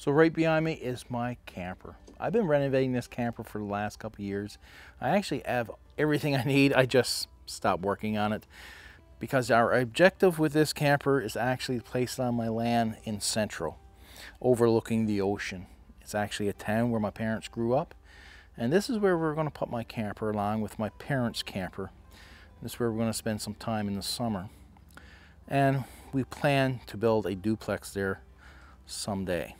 So right behind me is my camper. I've been renovating this camper for the last couple of years. I actually have everything I need. I just stopped working on it because our objective with this camper is actually placed on my land in Central, overlooking the ocean. It's actually a town where my parents grew up, and this is where we're going to put my camper along with my parents' camper. This is where we're going to spend some time in the summer. And we plan to build a duplex there someday.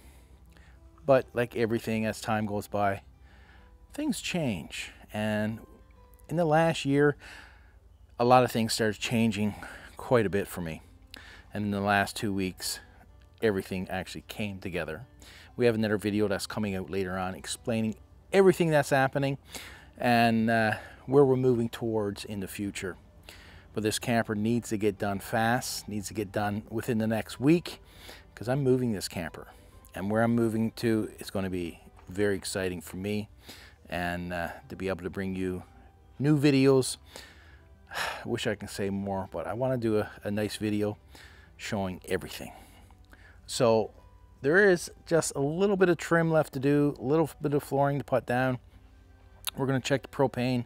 But like everything, as time goes by, things change. And in the last year, a lot of things started changing quite a bit for me. And in the last 2 weeks, everything actually came together. We have another video that's coming out later on explaining everything that's happening and where we're moving towards in the future. But this camper needs to get done fast, needs to get done within the next week, because I'm moving this camper. And where I'm moving to is going to be very exciting for me, and to be able to bring you new videos. I wish I could say more, but I want to do a nice video showing everything. So there is just a little bit of trim left to do, a little bit of flooring to put down. We're going to check the propane,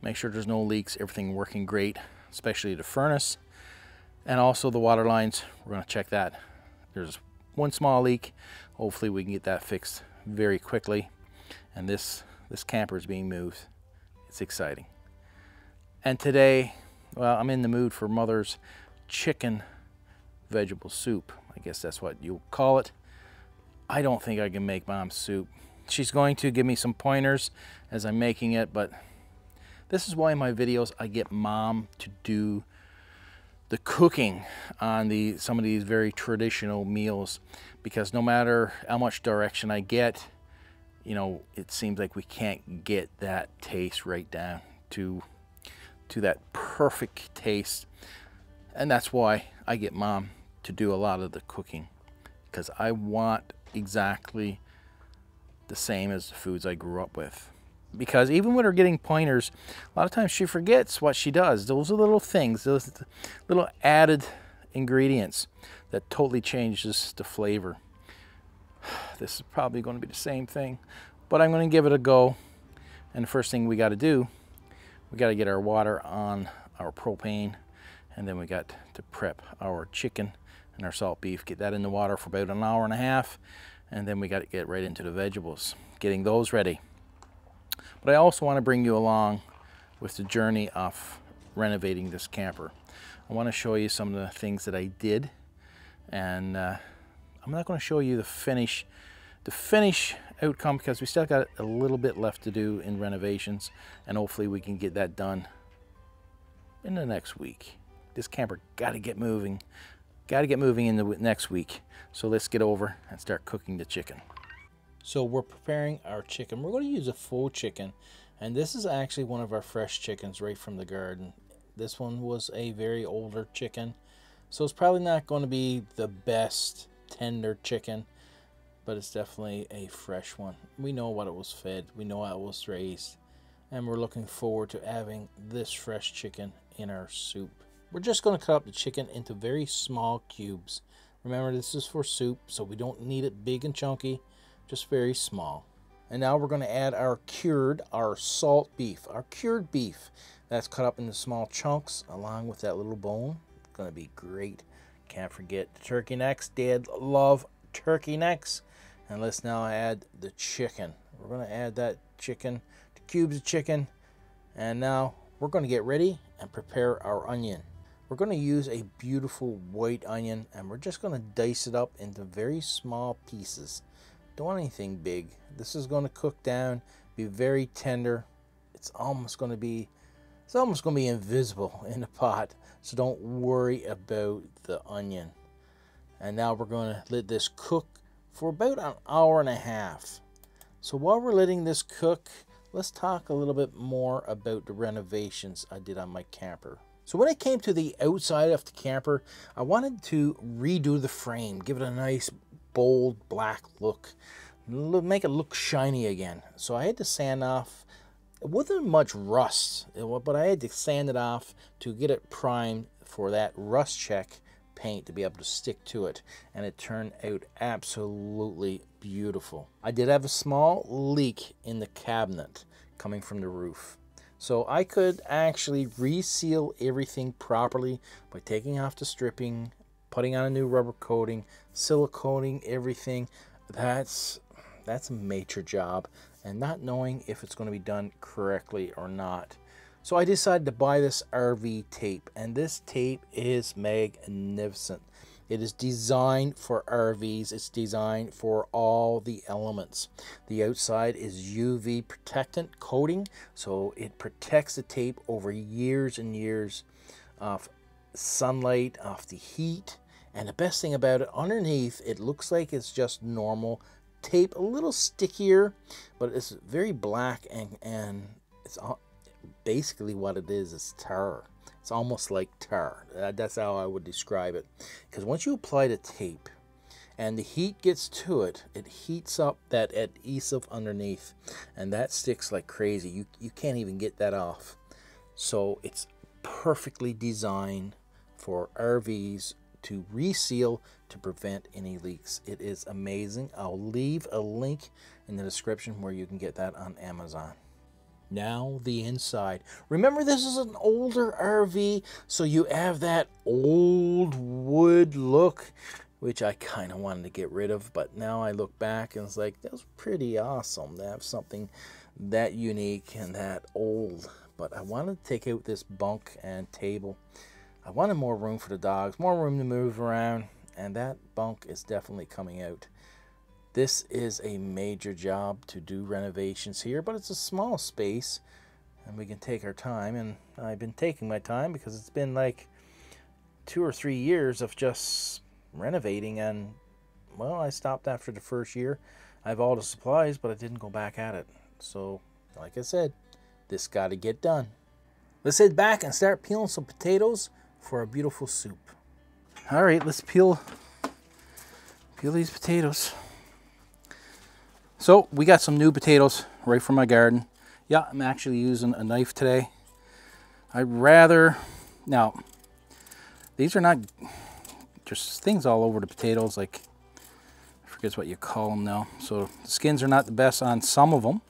make sure there's no leaks, everything working great, especially the furnace, and also the water lines. We're going to check that. There's one small leak. Hopefully we can get that fixed very quickly. And this camper is being moved. It's exciting. And today, well, I'm in the mood for Mother's chicken vegetable soup. I guess that's what you'll call it. I don't think I can make Mom's soup. She's going to give me some pointers as I'm making it, but this is why in my videos I get Mom to do the cooking on some of these very traditional meals, because no matter how much direction I get, you know, it seems like we can't get that taste right down to that perfect taste. And that's why I get Mom to do a lot of the cooking, because I want exactly the same as the foods I grew up with. Because even with her getting pointers, a lot of times she forgets what she does. Those are little things, those little added ingredients that totally changes the flavor. This is probably going to be the same thing, but I'm going to give it a go. And the first thing we got to do, we got to get our water on our propane, and then we got to prep our chicken and our salt beef, get that in the water for about an hour and a half, and then we got to get right into the vegetables, getting those ready. But I also want to bring you along with the journey of renovating this camper. I want to show you some of the things that I did, and I'm not going to show you the finish outcome, because we still got a little bit left to do in renovations, and hopefully we can get that done in the next week. This camper got to get moving in the next week. So let's get over and start cooking the chicken. So we're preparing our chicken. We're going to use a faux chicken, and this is actually one of our fresh chickens right from the garden. This one was a very older chicken, so it's probably not going to be the best tender chicken, but it's definitely a fresh one. We know what it was fed, we know how it was raised, and we're looking forward to having this fresh chicken in our soup. We're just going to cut up the chicken into very small cubes. Remember, this is for soup, so we don't need it big and chunky, just very small. And now we're going to add our salt beef, our cured beef. That's cut up into small chunks along with that little bone. It's going to be great. Can't forget the turkey necks. Dad love turkey necks. And let's now add the chicken. We're going to add that chicken, the cubes of chicken. And now we're going to get ready and prepare our onion. We're going to use a beautiful white onion, and we're just going to dice it up into very small pieces. Don't want anything big. This is going to cook down, be very tender. It's almost going to be invisible in the pot, so don't worry about the onion. And now we're going to let this cook for about an hour and a half. So while we're letting this cook, let's talk a little bit more about the renovations I did on my camper. So when it came to the outside of the camper, I wanted to redo the frame, give it a nice bold black look, make it look shiny again. So I had to sand off. It wasn't much rust, but I had to sand it off to get it primed for that rust check paint to be able to stick to it, and it turned out absolutely beautiful. I did have a small leak in the cabinet coming from the roof, so I could actually reseal everything properly by taking off the stripping, putting on a new rubber coating, siliconing everything. That's a major job, and not knowing if it's going to be done correctly or not. So I decided to buy this RV tape, and this tape is magnificent. It is designed for RVs. It's designed for all the elements. The outside is UV protectant coating, so it protects the tape over years and years of sunlight, of the heat. And the best thing about it, underneath, it looks like it's just normal tape, a little stickier, but it's very black, and it's basically what it is tar. It's almost like tar. That's how I would describe it. Because once you apply the tape and the heat gets to it, it heats up that adhesive underneath, and that sticks like crazy. You can't even get that off. So it's perfectly designed for RVs to reseal to prevent any leaks. It is amazing. I'll leave a link in the description where you can get that on Amazon. Now the inside. Remember, this is an older RV, so you have that old wood look, which I kind of wanted to get rid of, but now I look back and it's like, that was pretty awesome to have something that unique and that old. But I wanted to take out this bunk and table. I wanted more room for the dogs, more room to move around, and that bunk is definitely coming out. This is a major job to do renovations here, but it's a small space and we can take our time, and I've been taking my time because it's been like 2 or 3 years of just renovating, and well, I stopped after the first year. I have all the supplies, but I didn't go back at it. So like I said, this got to get done. Let's head back and start peeling some potatoes for a beautiful soup. All right, let's peel these potatoes. So we got some new potatoes right from my garden. Yeah, I'm actually using a knife today. Now, these are not just things all over the potatoes, like, I forget what you call them now. So the skins are not the best on some of them.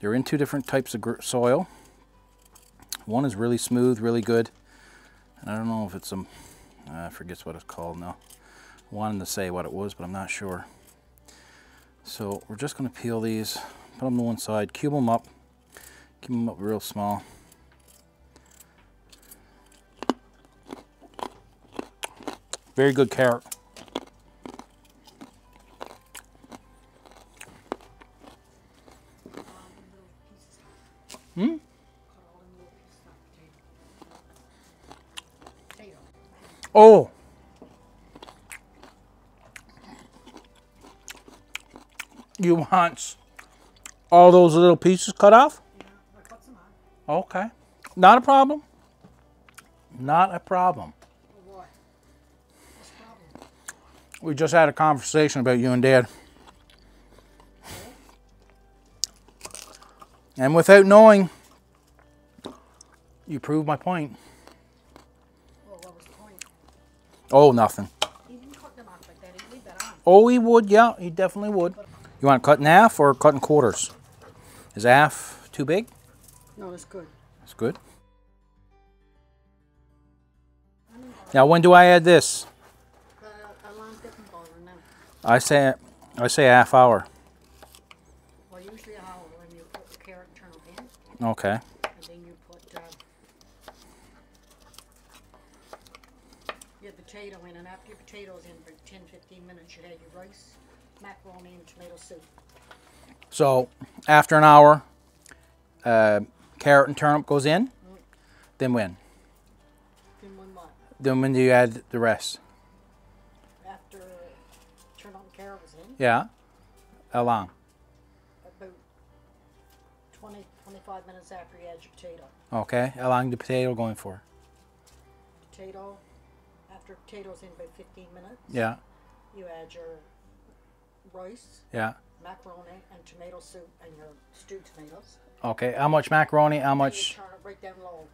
They're in 2 different types of soil. One is really smooth, really good. And I don't know if it's I forget what it's called now. I wanted to say what it was, but I'm not sure. So we're just going to peel these, put them to one side, cube them up, keep them up real small. Very good carrot. Oh! You want all those little pieces cut off? Yeah, I cut some out. Okay. Not a problem. Not a problem. Why? What's the problem? We just had a conversation about you and Dad. And without knowing, you proved my point. Well, what was the point? Oh, nothing. He didn't cut them off like that. He'd leave that on. Oh, he would. Yeah, he definitely would. You want it cut in half or cut in quarters? Is half too big? No, that's good. That's good. Now, when do I add this? A long dipping bowl now. I say a half hour. Well, usually an hour when you put the carrot and turnip in. Okay. And then you put your potato in, and after your potatoes in for 10-15 minutes, you add your rice, macaroni, and tomato soup. So after an hour, carrot and turnip goes in. Then when? Then when what? Then when do you add the rest? After turnip and carrot was in, Yeah. How long? about 20-25 minutes after you add your potato. Okay. How long the potato going for? Potato, after potatoes in about 15 minutes, Yeah. you add your rice, Yeah. macaroni, and tomato soup, and your stewed tomatoes. Okay. How much macaroni? How And you much? turn it right down low.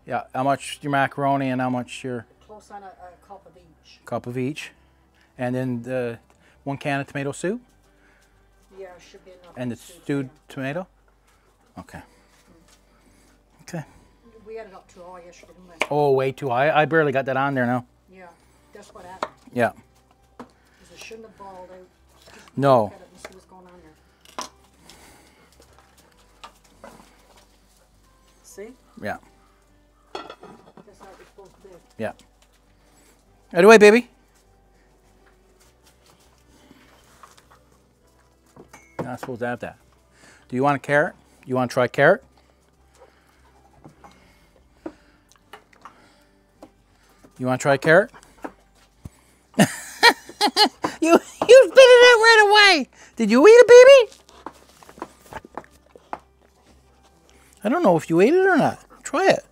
Yeah. How much your macaroni and how much your? plus and a cup of each. Cup of each. And then the 1 can of tomato soup? Yeah, should be enough. And the stewed tomato? Okay. Okay. We had it up too high yesterday, didn't we? Oh, way too high. I barely got that on there now. Yeah, that's what happened. Yeah. Because it shouldn't have balled out. Just No. look at it and see what's going on there. See? Yeah. That's how it's supposed to be. Yeah. Right away, baby. Not supposed to have that. Do you want a carrot? You want to try carrot? You want to try carrot? you spit it out right away. Did you eat it, baby? I don't know if you ate it or not. Try it.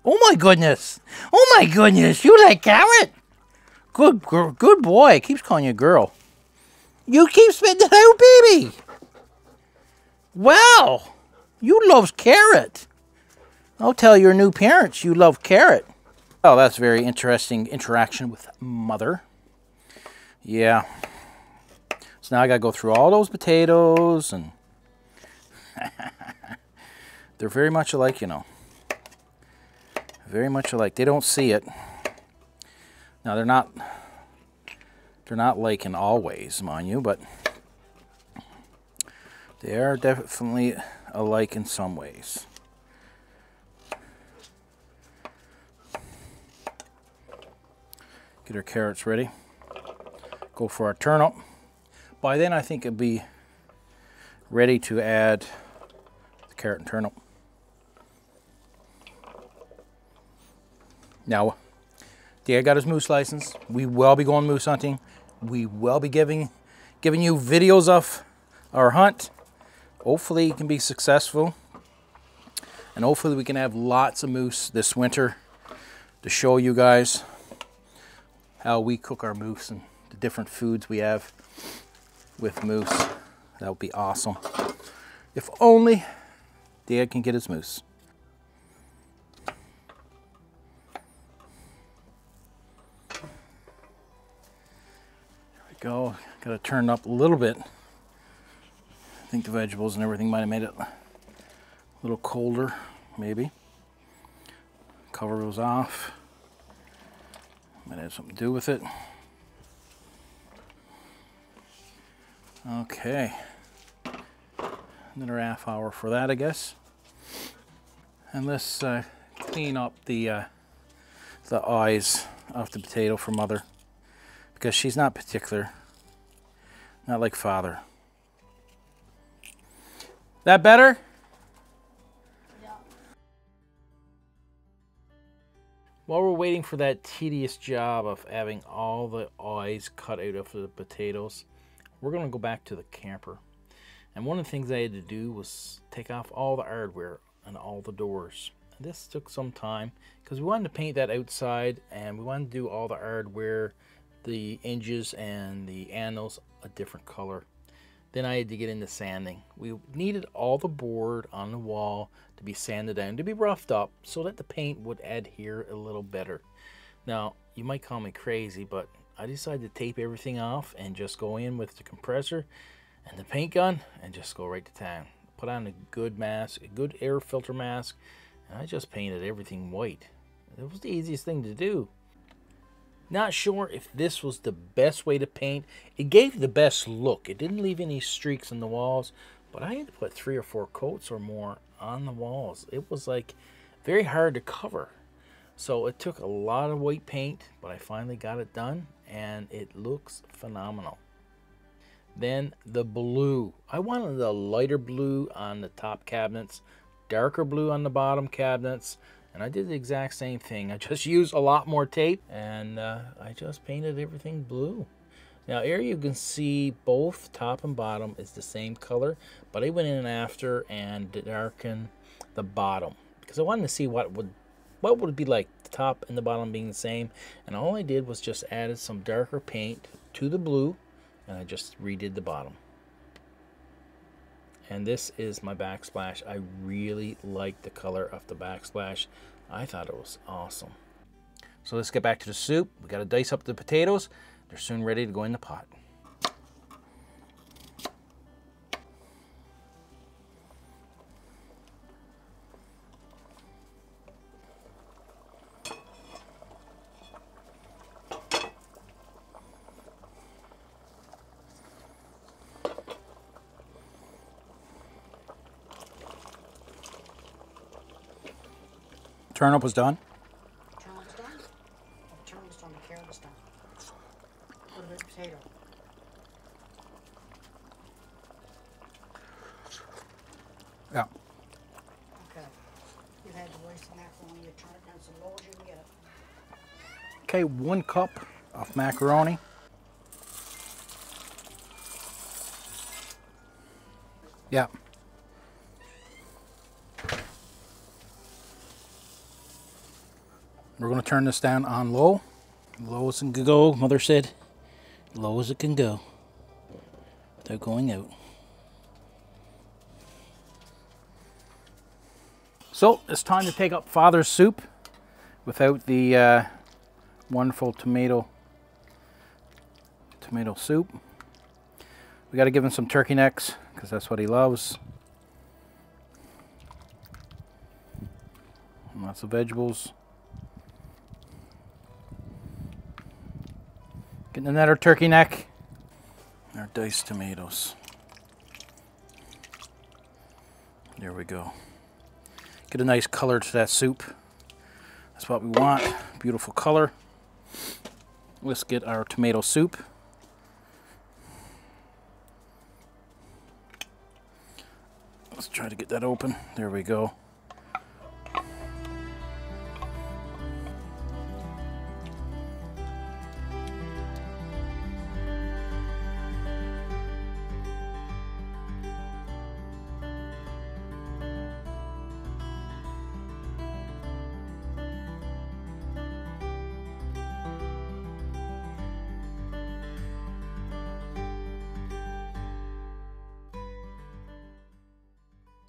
Oh my goodness. Oh my goodness. You like carrot? Good girl. Good boy. It keeps calling you a girl. You keep spitting it out, baby. Wow. You love carrot. I'll tell your new parents you love carrot. Oh, that's very interesting interaction with mother. Yeah. So now I gotta go through all those potatoes and they're very much alike, you know. Very much alike. They don't see it. Now they're not like in all ways, mind you, but they are definitely alike in some ways. Get our carrots ready. Go for our turnip. By then I think it'll be ready to add the carrot and turnip. Now, Dad got his moose license. We will be going moose hunting. We will be giving you videos of our hunt. Hopefully it can be successful. And hopefully we can have lots of moose this winter to show you guys how we cook our moose and the different foods we have with moose. That would be awesome. If only Dad can get his moose. Go. Got to turn it up a little bit. I think the vegetables and everything might have made it a little colder, maybe. Cover those off. Might have something to do with it. Okay. Another half hour for that, I guess. And let's clean up the eyes off the potato for Mother. Because she's not particular. Not like Father. That better? Yeah. While we're waiting for that tedious job of having all the eyes cut out of the potatoes, we're going to go back to the camper. And one of the things I had to do was take off all the hardware and all the doors. And this took some time because we wanted to paint that outside and we wanted to do all the hardware, the hinges and the handles a different color. Then I had to get into sanding. We needed all the board on the wall to be sanded down, to be roughed up so that the paint would adhere a little better. Now, you might call me crazy, but I decided to tape everything off and just go in with the compressor and the paint gun and just go right to town. Put on a good mask, a good air filter mask, and I just painted everything white. It was the easiest thing to do. Not sure if this was the best way to paint. It gave the best look. It didn't leave any streaks on the walls, but I had to put 3 or 4 coats or more on the walls. It was like very hard to cover. So it took a lot of white paint, but I finally got it done and it looks phenomenal. Then the blue. I wanted a lighter blue on the top cabinets, darker blue on the bottom cabinets. And I did the exact same thing. I just used a lot more tape and I just painted everything blue. Now here you can see both top and bottom is the same color, but I went in after and darkened the bottom because I wanted to see what would it be like, the top and the bottom being the same. And all I did was just added some darker paint to the blue and I just redid the bottom. And this is my backsplash. I really like the color of the backsplash. I thought it was awesome. So let's get back to the soup. We got to dice up the potatoes. They're soon ready to go in the pot. Turnip was done. Turnip's done. Oh, turnip's done. The carrot's done. What about the potato? Yeah. Okay. You've had the rice and macaroni, your turnip, and some low as you can get it. Okay, 1 cup of macaroni. Yeah. We're going to turn this down on low. Low as it can go, Mother said. Low as it can go. Without going out. So, it's time to take up Father's soup without the wonderful tomato soup. We got to give him some turkey necks because that's what he loves. And lots of vegetables. Getting another turkey neck. Our diced tomatoes. There we go. Get a nice color to that soup. That's what we want. Beautiful color. Let's get our tomato soup. Let's try to get that open. There we go.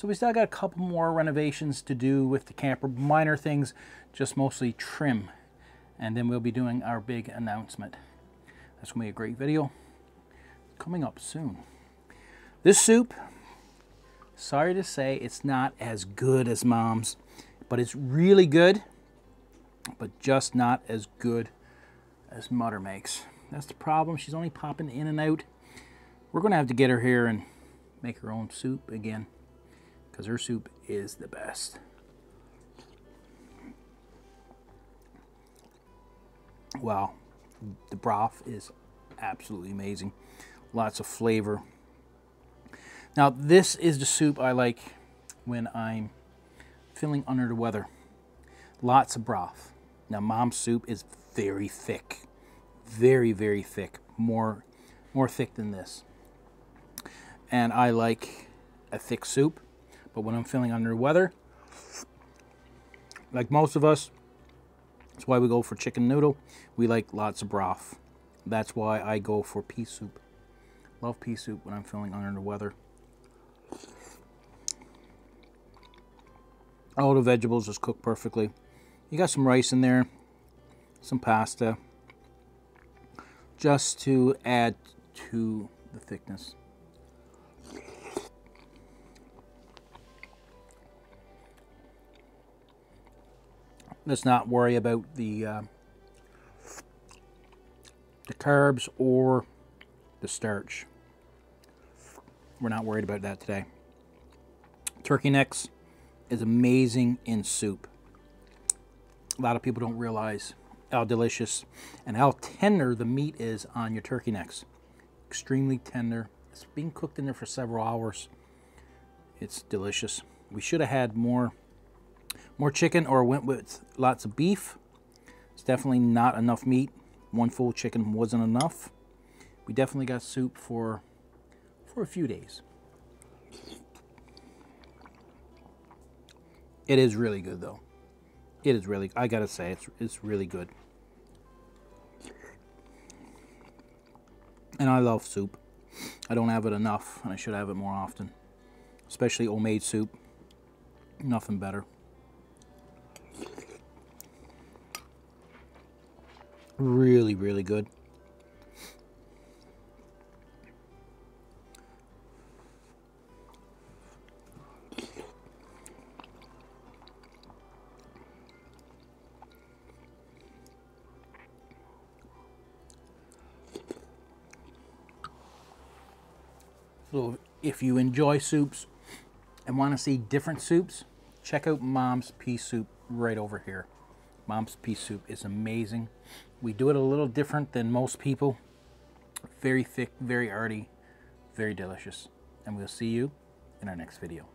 So we still got a couple more renovations to do with the camper, minor things, just mostly trim. And then we'll be doing our big announcement. That's going to be a great video coming up soon. This soup, sorry to say, it's not as good as Mom's, but it's really good, but just not as good as Mother makes. That's the problem. She's only popping in and out. We're going to have to get her here and make her own soup again, because her soup is the best. Wow, the broth is absolutely amazing. Lots of flavor. Now, this is the soup I like when I'm feeling under the weather. Lots of broth. Now, Mom's soup is very thick. Very, very thick. More thick than this. And I like a thick soup. But when I'm feeling under the weather, like most of us, that's why we go for chicken noodle. We like lots of broth. That's why I go for pea soup. Love pea soup when I'm feeling under the weather. All the vegetables just cook perfectly. You got some rice in there, some pasta, just to add to the thickness. Let's not worry about the carbs or the starch. We're not worried about that today. Turkey necks is amazing in soup. A lot of people don't realize how delicious and how tender the meat is on your turkey necks. Extremely tender. It's being cooked in there for several hours. It's delicious. We should have had more chicken, or went with lots of beef. It's definitely not enough meat. One full chicken wasn't enough. We definitely got soup for a few days. It is really good though. It is really, I gotta say, it's really good. And I love soup. I don't have it enough, and I should have it more often. Especially homemade soup. Nothing better. Really, really good. So if you enjoy soups and want to see different soups, check out Mom's Pea Soup right over here. Mom's Pea Soup is amazing. We do it a little different than most people. Very thick, very hearty, very delicious. And we'll see you in our next video.